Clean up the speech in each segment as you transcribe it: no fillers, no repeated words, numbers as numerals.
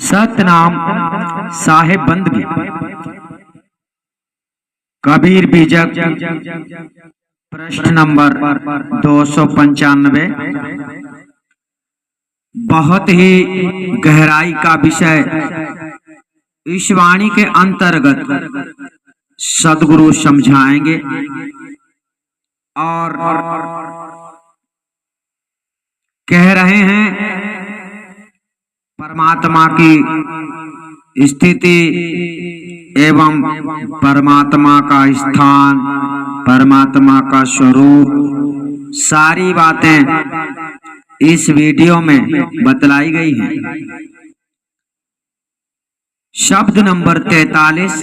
सतनाम साहेब बंदगी कबीर बीजक प्रश्न नंबर 295। बहुत ही गहराई का विषय इस वाणी के अंतर्गत सदगुरु समझाएंगे और कह रहे हैं परमात्मा की स्थिति एवं परमात्मा का स्थान, परमात्मा का स्वरूप, सारी बातें इस वीडियो में बतलाई गई हैं। शब्द नंबर 43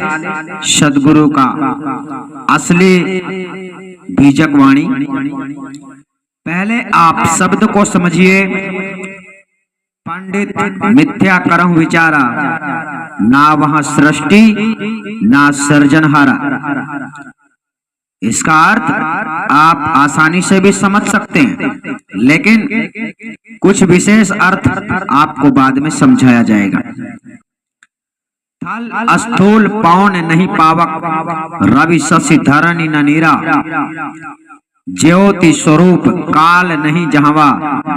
सदगुरु का असली बीजक वाणी। पहले आप शब्द को समझिए। पंडित मिथ्या करहु विचारा, ना वहां सृष्टि ना सृजनहारा। इसका अर्थ आप आसानी से भी समझ सकते हैं, लेकिन कुछ विशेष अर्थ आपको बाद में समझाया जाएगा। थल स्थूल पौन नहीं पावक, रवि शशि धरणी न नीरा। ज्योति स्वरूप काल नहीं जहवा,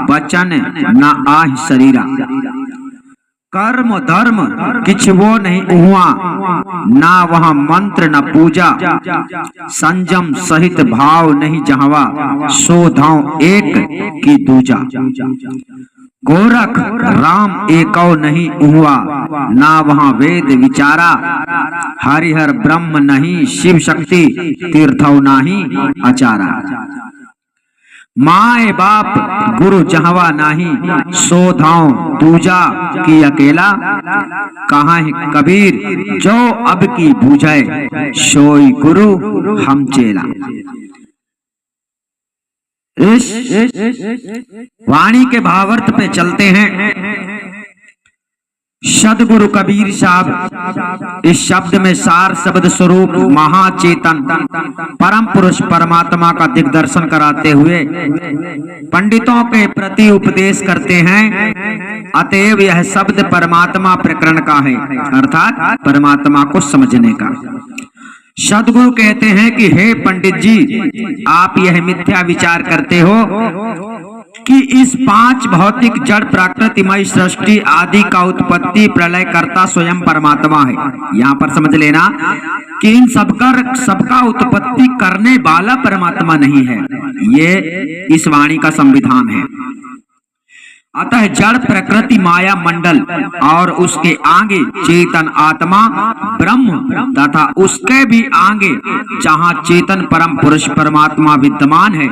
वचन न आहि शरीरा। कर्म धर्म किछ वो नहीं हुआ, ना वहाँ मंत्र न पूजा। संयम सहित भाव नहीं जहवा, सो धाव एक की दूजा। गोरख राम एकौ नहीं हुआ, ना वहाँ वेद विचारा। हरिहर ब्रह्म नहीं शिव शक्ति, तीर्थौ नाही आचारा। माए बाप गुरु जहवा नाही, सो धाव दूजा की अकेला। कहाँ है कबीर जो अब की बूझे, सोई गुरु हम चेला। इस वाणी के भावार्थ पे चलते हैं। सदगुरु कबीर साहब इस शब्द में सार शब्द स्वरूप महाचेतन परम पुरुष परमात्मा का दिग्दर्शन कराते हुए पंडितों के प्रति उपदेश करते हैं। अतएव यह शब्द परमात्मा प्रकरण का है, अर्थात परमात्मा को समझने का। सदगुरु कहते हैं कि हे पंडित जी, आप यह मिथ्या विचार करते हो कि इस पांच भौतिक जड़ प्रकृतिमय सृष्टि आदि का उत्पत्ति प्रलय करता स्वयं परमात्मा है। यहाँ पर समझ लेना कि इन सबका उत्पत्ति करने वाला परमात्मा नहीं है। ये इस वाणी का संविधान है। अतः जड़ प्रकृति माया मंडल और उसके आगे चेतन आत्मा ब्रह्म तथा उसके भी आगे जहाँ चेतन परम पुरुष परमात्मा विद्यमान है,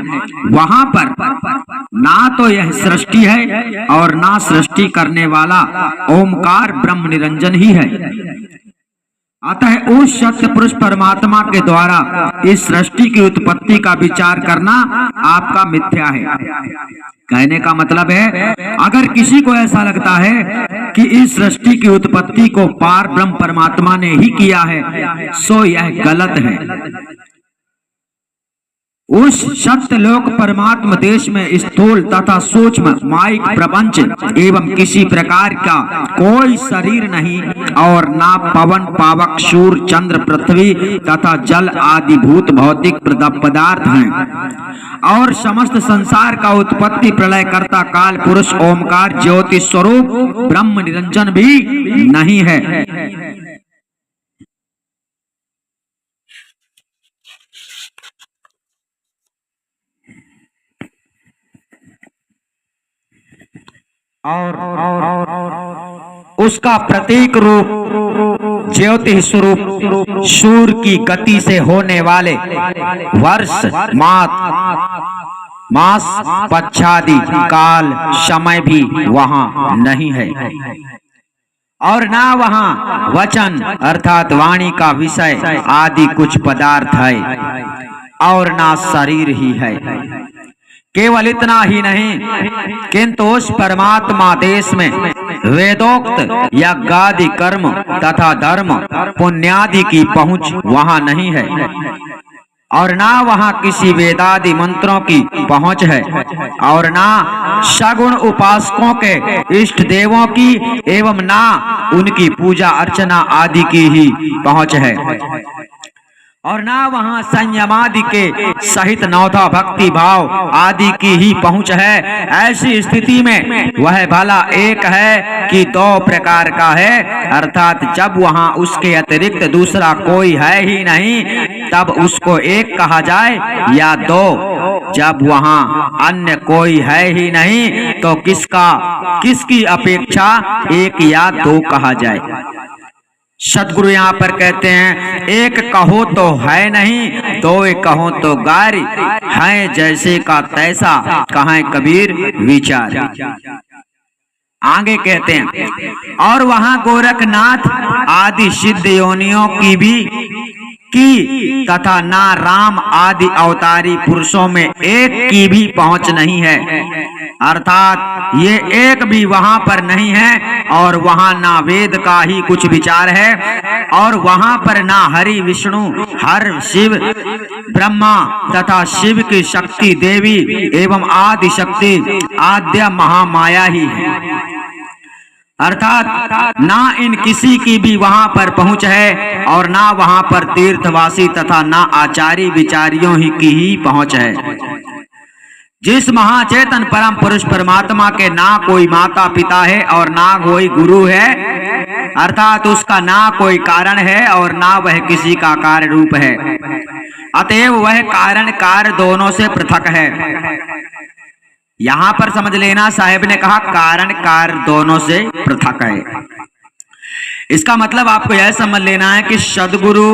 वहां पर ना तो यह सृष्टि है और ना सृष्टि करने वाला ओमकार ब्रह्म निरंजन ही है। अतः उस सत्य पुरुष परमात्मा के द्वारा इस सृष्टि की उत्पत्ति का विचार करना आपका मिथ्या है। कहने का मतलब है, अगर किसी को ऐसा लगता है कि इस सृष्टि की उत्पत्ति को पार ब्रह्म परमात्मा ने ही किया है, सो यह गलत है। उस सत्य लोक परमात्मा देश में स्थूल तथा सूक्ष्म माइक प्रपंच एवं किसी प्रकार का कोई शरीर नहीं और ना पवन पावक सूर्य चंद्र पृथ्वी तथा जल आदि भूत भौतिक पदार्थ हैं। और समस्त संसार का उत्पत्ति प्रलय करता काल पुरुष ओमकार ज्योति स्वरूप ब्रह्म निरंजन भी नहीं है। और उसका प्रतीक रूप ज्योति स्वरूप सूर्य की गति से होने वाले वर्ष मास पच्छादि काल समय भी वहां नहीं है। और ना वहां वचन अर्थात वाणी का विषय आदि कुछ पदार्थ है, और ना शरीर ही है। केवल इतना ही नहीं, किंतु उस परमात्मा देश में वेदोक्त यज्ञादि कर्म तथा धर्म पुण्यादि की पहुंच वहां नहीं है। और ना वहाँ किसी वेदादि मंत्रों की पहुंच है, और ना सगुण उपासकों के इष्ट देवों की एवं ना उनकी पूजा अर्चना आदि की ही पहुंच है, और ना वहाँ संयमादि के सहित नौथा भक्ति भाव आदि की ही पहुंच है। ऐसी स्थिति में वह भला एक है कि दो प्रकार का है, अर्थात जब वहाँ उसके अतिरिक्त दूसरा कोई है ही नहीं तब उसको एक कहा जाए, या दो जब वहाँ अन्य कोई है ही नहीं तो किसकी अपेक्षा एक या दो कहा जाए। सदगुरु यहाँ पर कहते हैं, एक कहो तो है नहीं, दो कहो तो गारी है, जैसे का तैसा कहें कबीर विचार। आगे कहते हैं, और वहाँ गोरखनाथ आदि सिद्ध योनियों की तथा ना राम आदि अवतारी पुरुषों में एक की भी पहुंच नहीं है, अर्थात ये एक भी वहां पर नहीं है, और वहां ना वेद का ही कुछ विचार है, और वहां पर ना हरि विष्णु हर शिव ब्रह्मा तथा शिव की शक्ति देवी एवं आदि शक्ति आद्य महामाया ही है, अर्थात ना इन किसी की भी वहां पर पहुंच है, और ना वहां पर तीर्थवासी तथा ना आचार्य विचारियों की ही पहुंच है। जिस महाचेतन परम पुरुष परमात्मा के ना कोई माता पिता है और ना कोई गुरु है, अर्थात उसका ना कोई कारण है और ना वह किसी का कार्य रूप है, अतएव वह कारण कार्य दोनों से पृथक है। यहाँ पर समझ लेना, साहेब ने कहा कारण कार्य दोनों से पृथक है। इसका मतलब आपको यह समझ लेना है कि सद्गुरु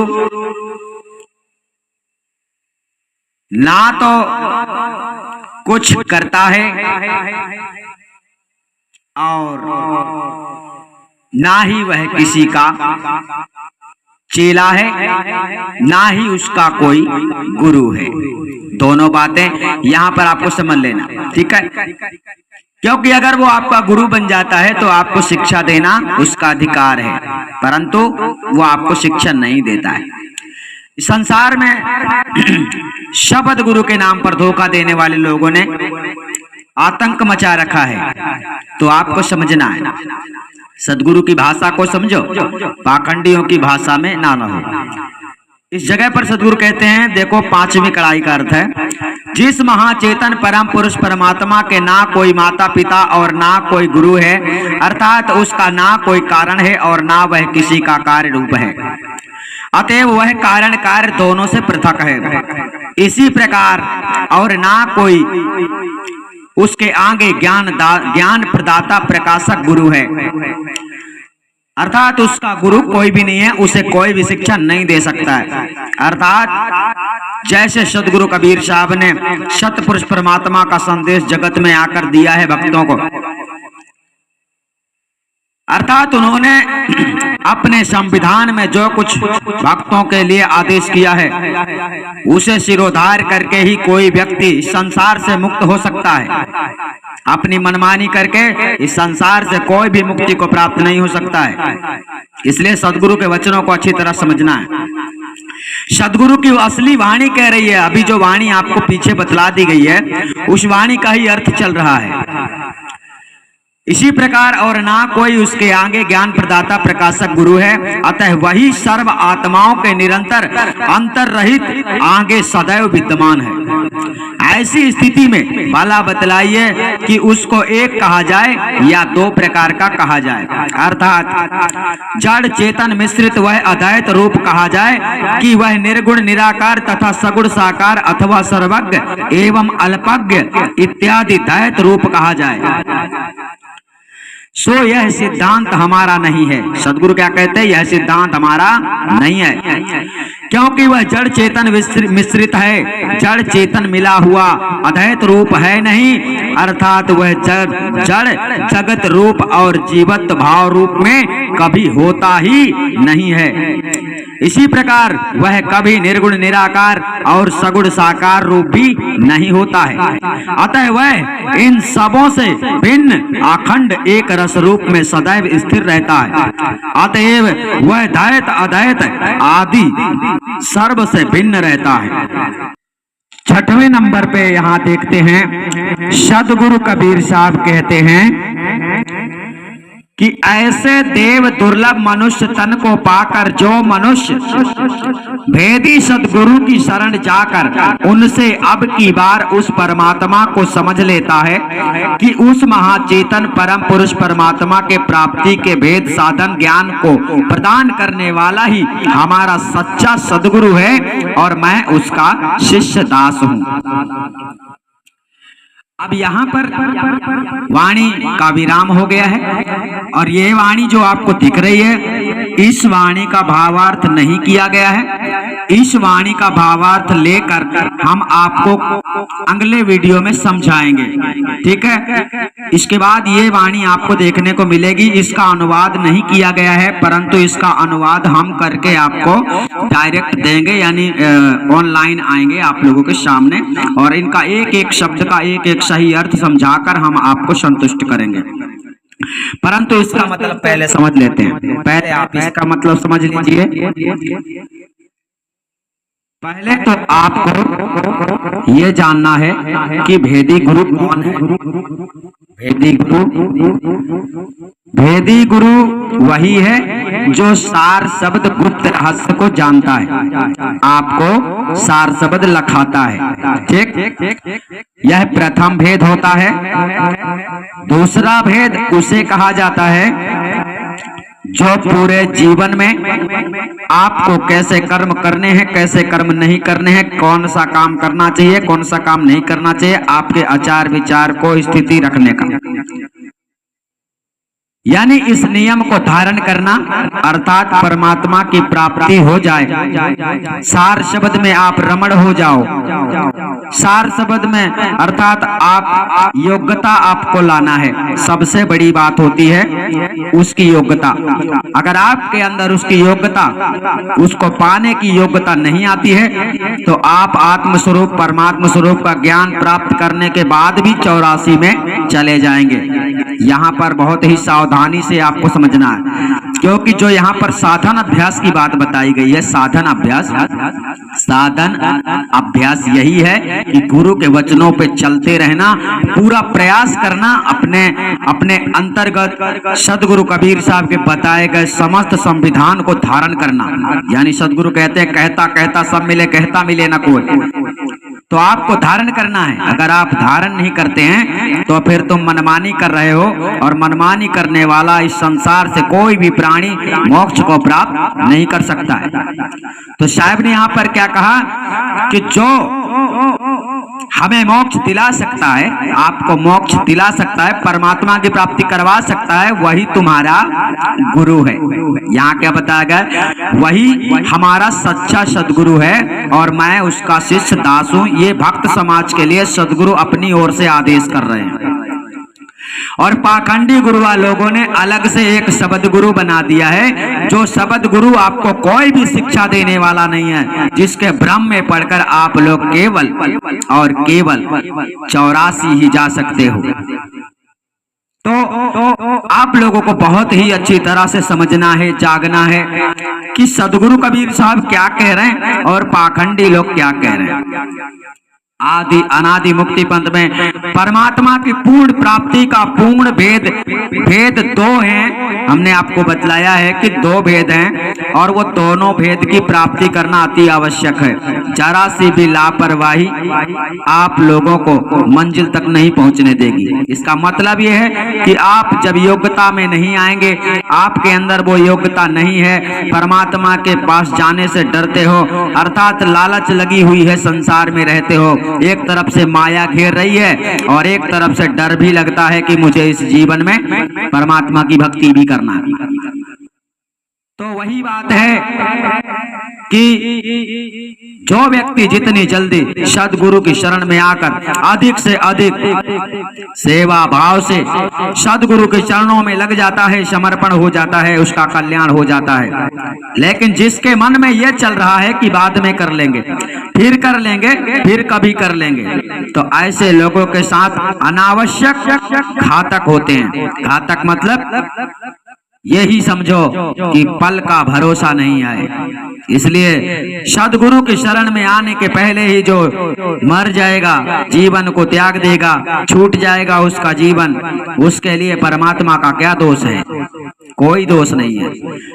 ना तो कुछ करता है और ना ही वह किसी का चेला है, ना ही उसका कोई गुरु है। दोनों बातें यहाँ पर आपको समझ लेना, ठीक है। क्योंकि अगर वो आपका गुरु बन जाता है तो आपको शिक्षा देना उसका अधिकार है, परंतु वो आपको शिक्षा नहीं देता है। संसार में शब्द गुरु के नाम पर धोखा देने वाले लोगों ने आतंक मचा रखा है, तो आपको समझना है। सदगुरु की भाषा को समझो, पाखंडियों की भाषा में ना हो। इस जगह पर सदगुरु कहते हैं, देखो पांचवी कड़ाई का अर्थ है, जिस महाचेतन परम पुरुष परमात्मा के ना कोई माता पिता और ना कोई गुरु है, अर्थात उसका ना कोई कारण है और ना वह किसी का कार्य रूप है, अतएव वह कारण कार्य दोनों से पृथक है। इसी प्रकार और ना कोई उसके आगे ज्ञान प्रदाता प्रकाशक गुरु है, अर्थात उसका गुरु कोई भी नहीं है, उसे कोई भी शिक्षा नहीं दे सकता है। अर्थात जैसे सदगुरु कबीर साहब ने सतपुरुष परमात्मा का संदेश जगत में आकर दिया है भक्तों को, अर्थात उन्होंने अपने संविधान में जो कुछ भक्तों के लिए आदेश किया है उसे सिरोधार करके ही कोई व्यक्ति संसार से मुक्त हो सकता है। अपनी मनमानी करके इस संसार से कोई भी मुक्ति को प्राप्त नहीं हो सकता है। इसलिए सदगुरु के वचनों को अच्छी तरह समझना है। सदगुरु की असली वाणी कह रही है, अभी जो वाणी आपको पीछे बतला दी गई है उस वाणी का ही अर्थ चल रहा है। इसी प्रकार और ना कोई उसके आगे ज्ञान प्रदाता प्रकाशक गुरु है, अतः वही सर्व आत्माओं के निरंतर अंतर रहित आगे सदैव विद्यमान है। ऐसी स्थिति में भला बतलाइए कि उसको एक कहा जाए या दो प्रकार का कहा जाए, अर्थात जड़ चेतन मिश्रित वह अद्वैत रूप कहा जाए कि वह निर्गुण निराकार तथा सगुण साकार अथवा सर्वज्ञ एवं अल्पज्ञ इत्यादि द्वैत रूप कहा जाए। सो यह सिद्धांत हमारा नहीं है। सदगुरु क्या कहते हैं, यह सिद्धांत हमारा नहीं है, क्योंकि वह जड़ चेतन मिश्रित है, जड़ चेतन मिला हुआ अद्वैत रूप है नहीं, अर्थात वह जड़ जगत रूप और जीवत भाव रूप में कभी होता ही नहीं है। इसी प्रकार वह कभी निर्गुण निराकार और सगुण साकार रूप भी नहीं होता है। अतः वह इन सबों से भिन्न अखंड एक रस रूप में सदैव स्थिर रहता है। अतएव वह द्वैत अद्वैत आदि सर्व से भिन्न रहता है। छठवें नंबर पे यहाँ देखते हैं, सदगुरु कबीर साहब कहते हैं कि ऐसे देव दुर्लभ मनुष्य तन को पाकर जो मनुष्य भेदी सदगुरु की शरण जाकर उनसे अब की बार उस परमात्मा को समझ लेता है कि उस महाचेतन परम पुरुष परमात्मा के प्राप्ति के भेद साधन ज्ञान को प्रदान करने वाला ही हमारा सच्चा सदगुरु है और मैं उसका शिष्य दास हूँ। अब यहाँ पर वाणी का विराम हो गया है और ये वाणी जो आपको दिख रही है, इस वाणी का भावार्थ नहीं किया गया है। इस वाणी का भावार्थ लेकर हम आपको अगले वीडियो में समझाएंगे, ठीक है। इसके बाद ये वाणी आपको देखने को मिलेगी। इसका अनुवाद नहीं किया गया है, परंतु इसका अनुवाद हम करके आपको डायरेक्ट देंगे, यानी ऑनलाइन आएंगे आप लोगों के सामने और इनका एक एक शब्द का एक एक सही अर्थ समझाकर हम आपको संतुष्ट करेंगे। परंतु इसका मतलब पहले समझ लेते हैं। पहले आप इसका मतलब समझ लीजिए। पहले तो आपको ये जानना है कि भेदी गुरु कौन है। भेदी गुरु वही है जो सार शब्द गुप्त रहस्य को जानता है, आपको सार शब्द लखाता है, ठीक। यह प्रथम भेद होता है। दूसरा भेद उसे कहा जाता है जो पूरे जीवन में आपको कैसे कर्म करने हैं, कैसे कर्म नहीं करने हैं, कौन सा काम करना चाहिए, कौन सा काम नहीं करना चाहिए, आपके आचार विचार को स्थिति रखने का, यानी इस नियम को धारण करना, अर्थात परमात्मा की प्राप्ति हो जाए। सार शब्द में आप रमण हो जाओ। सार शब्द में अर्थात आप योग्यता आपको लाना है। सबसे बड़ी बात होती है उसकी योग्यता। अगर आपके अंदर उसकी योग्यता, उसको पाने की योग्यता नहीं आती है तो आप आत्म स्वरूप परमात्मा स्वरूप का ज्ञान प्राप्त करने के बाद भी 84 में चले जाएंगे। यहाँ पर बहुत ही सावधानी से आपको समझना है, क्योंकि जो यहाँ पर साधन अभ्यास की बात बताई गई है, साधन अभ्यास यही है कि गुरु के वचनों पे चलते रहना, पूरा प्रयास करना, अपने अंतर्गत सदगुरु कबीर साहब के बताए गए समस्त संविधान को धारण करना। यानी सदगुरु कहते हैं कहता कहता सब मिले, कहता मिले ना कोई। तो आपको धारण करना है। अगर आप धारण नहीं करते हैं तो फिर तुम मनमानी कर रहे हो, और मनमानी करने वाला इस संसार से कोई भी प्राणी मोक्ष को प्राप्त नहीं कर सकता है। तो साहब ने यहाँ पर क्या कहा कि जो हमें मोक्ष दिला सकता है, आपको मोक्ष दिला सकता है, परमात्मा की प्राप्ति करवा सकता है, वही तुम्हारा गुरु है। यहाँ क्या बताया गया, वही हमारा सच्चा सदगुरु है और मैं उसका शिष्य दास हूँ। ये भक्त समाज के लिए सदगुरु अपनी ओर से आदेश कर रहे हैं। और पाखंडी गुरुआ लोगों ने अलग से एक शब्द गुरु बना दिया है, जो शब्द गुरु आपको कोई भी शिक्षा देने वाला नहीं है, जिसके भ्रम में पढ़कर आप लोग केवल और केवल 84 ही जा सकते हो। तो आप लोगों को बहुत ही अच्छी तरह से समझना है, जागना है कि सदगुरु कबीर साहब क्या कह रहे हैं और पाखंडी लोग क्या कह रहे हैं। आदि अनादि मुक्ति पंथ में परमात्मा की पूर्ण प्राप्ति का पूर्ण भेद दो हैं। हमने आपको बतलाया है कि दो भेद हैं और वो दोनों भेद की प्राप्ति करना अति आवश्यक है। जरा सी भी लापरवाही आप लोगों को मंजिल तक नहीं पहुंचने देगी। इसका मतलब ये है कि आप जब योग्यता में नहीं आएंगे, आपके अंदर वो योग्यता नहीं है, परमात्मा के पास जाने से डरते हो, अर्थात लालच लगी हुई है, संसार में रहते हो, एक तरफ से माया घेर रही है और एक तरफ से डर भी लगता है कि मुझे इस जीवन में परमात्मा की भक्ति भी करना है। तो वही बात है कि जो व्यक्ति जितनी जल्दी सदगुरु की शरण में आकर अधिक से अधिक सेवा भाव से सदगुरु के चरणों में लग जाता है, समर्पण हो जाता है, उसका कल्याण हो जाता है। लेकिन जिसके मन में यह चल रहा है कि बाद में कर लेंगे, फिर कर लेंगे, फिर कभी कर लेंगे, तो ऐसे लोगों के साथ अनावश्यक घातक होते हैं। घातक मतलब यही समझो कि पल का भरोसा नहीं है। इसलिए सदगुरु की शरण में आने के पहले ही जो मर जाएगा, जीवन को त्याग देगा, छूट जाएगा उसका जीवन, उसके लिए परमात्मा का क्या दोष है? कोई दोष नहीं है।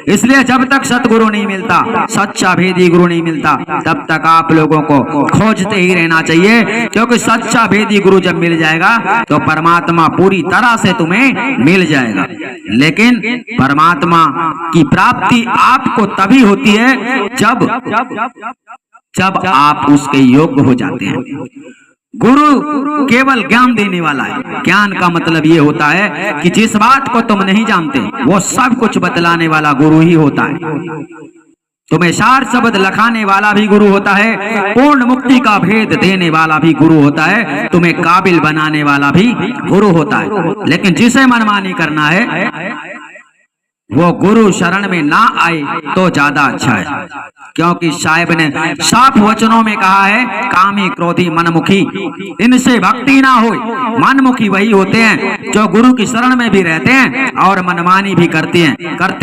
इसलिए जब तक सतगुरु नहीं मिलता, सच्चा भेदी गुरु नहीं मिलता, तब तक आप लोगों को खोजते ही रहना चाहिए, क्योंकि सच्चा भेदी गुरु जब मिल जाएगा तो परमात्मा पूरी तरह से तुम्हें मिल जाएगा। लेकिन परमात्मा की प्राप्ति आपको तभी होती है जब आप उसके योग्य हो जाते हैं। गुरु केवल ज्ञान देने वाला है। ज्ञान का मतलब ये होता है कि जिस बात को तुम नहीं जानते वो सब कुछ बतलाने वाला गुरु ही होता है। तुम्हें सार शब्द लखाने वाला भी गुरु होता है, पूर्ण मुक्ति का भेद देने वाला भी गुरु होता है, तुम्हें काबिल बनाने वाला भी गुरु होता है। लेकिन जिसे मनमानी करना है वो गुरु शरण में ना आए तो ज्यादा अच्छा है, क्योंकि साहिब ने साफ वचनों में कहा है, कामी क्रोधी मनमुखी इनसे भक्ति ना हो। मनमुखी वही होते हैं जो गुरु की शरण में भी रहते हैं और मनमानी भी करते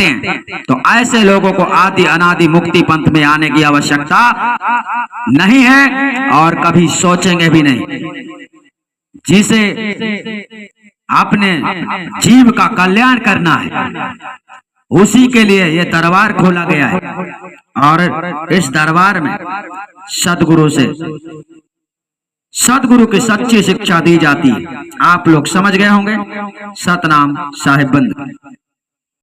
हैं। तो ऐसे लोगों को आदि अनादि मुक्ति पंथ में आने की आवश्यकता नहीं है और कभी सोचेंगे भी नहीं। जिसे अपने जीव का कल्याण करना है उसी के लिए ये दरबार खोला गया है, और इस दरबार में सदगुरु की सच्ची शिक्षा दी जाती है। आप लोग समझ गए होंगे। सतनाम साहिब बंद।